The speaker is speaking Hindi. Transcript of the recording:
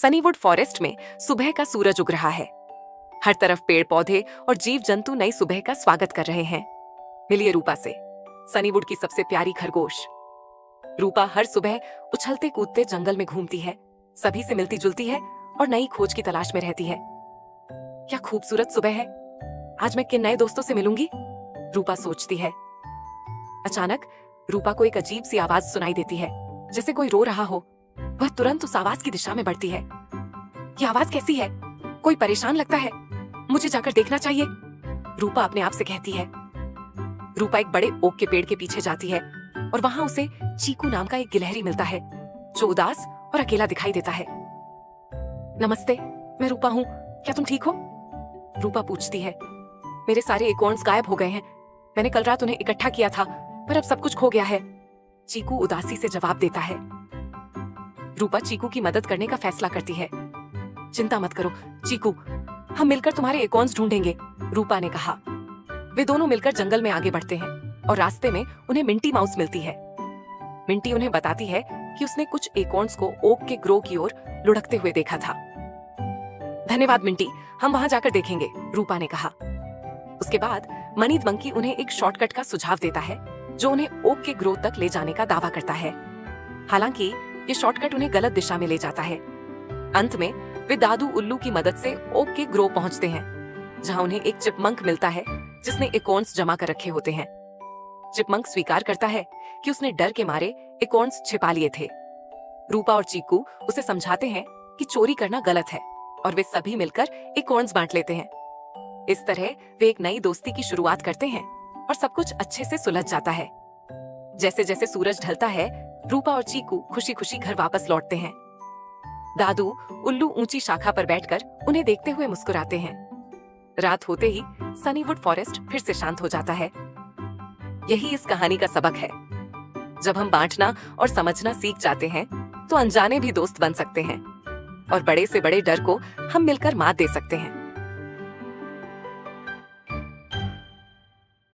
सनीवुड फॉरेस्ट में सुबह का सूरज उग रहा है। हर तरफ पेड़ पौधे और जीव जंतु नई सुबह का स्वागत कर रहे हैं। मिलिए रूपा से, सनीवुड की सबसे प्यारी खरगोश। रूपा हर सुबह उछलते कूदते जंगल में घूमती है, सभी से मिलती जुलती है और नई खोज की तलाश में रहती है। क्या खूबसूरत सुबह है, आज मैं किन नए दोस्तों से मिलूंगी, रूपा सोचती है। अचानक रूपा को एक अजीब सी आवाज सुनाई देती है, जैसे कोई रो रहा हो। वह तुरंत उस आवाज की दिशा में बढ़ती है। यह आवाज कैसी है? कोई परेशान लगता है, मुझे जाकर देखना चाहिए, रूपा अपने आप से कहती है। रूपा एक बड़े ओक के पेड़ के पीछे जाती है और वहां उसे चीकू नाम का एक गिलहरी मिलता है, जो उदास और अकेला दिखाई देता है। नमस्ते, मैं रूपा हूँ, क्या तुम ठीक हो? रूपा पूछती है। मेरे सारे एकोर्न्स गायब हो गए हैं, मैंने कल रात उन्हें इकट्ठा किया था, पर अब सब कुछ खो गया है, चीकू उदासी से जवाब देता है। रूपा चीकू की मदद करने का फैसला करती है। चिंता मत करो चीकू, हम मिलकर तुम्हारे एकोर्न्स ढूंढेंगे, रूपा ने कहा। वे दोनों मिलकर जंगल में आगे बढ़ते हैं और रास्ते में उन्हें मिंटी माउस मिलती है। मिंटी उन्हें बताती है कि उसने कुछ एकोर्न्स को ओक के ग्रो की ओर लुढ़कते हुए देखा था। धन्यवाद मिंटी, हम वहां जाकर देखेंगे, रूपा ने कहा। उसके बाद मनीद मंकी उन्हें एक शॉर्टकट का सुझाव देता है, जो उन्हें ओक के ग्रो तक ले जाने का दावा करता है। हालांकि ये शॉर्टकट उन्हें गलत दिशा में ले जाता है। अंत में वे दादू उल्लू की मदद से ओक के ग्रो पहुंचते हैं, जहां उन्हें एक चिपमंक मिलता है, जिसने एकोर्न्स जमा कर रखे होते हैं। चिपमंक स्वीकार करता है कि उसने डर के मारे एकोर्न्स छिपा लिए थे। रूपा और चीकू उसे समझाते हैं कि चोरी करना गलत है और वे सभी मिलकर एकोर्न्स बांट लेते हैं। इस तरह वे एक नई दोस्ती की शुरुआत करते हैं और सब कुछ अच्छे से सुलझ जाता है। जैसे जैसे सूरज ढलता है, रूपा और चीकू खुशी खुशी घर वापस लौटते हैं। दादू उल्लू ऊंची शाखा पर बैठकर उन्हें देखते हुए मुस्कुराते हैं। रात होते ही सनीवुड फॉरेस्ट फिर से शांत हो जाता है। यही इस कहानी का सबक है, जब हम बांटना और समझना सीख जाते हैं तो अनजाने भी दोस्त बन सकते हैं और बड़े से बड़े डर को हम मिलकर मात दे सकते हैं।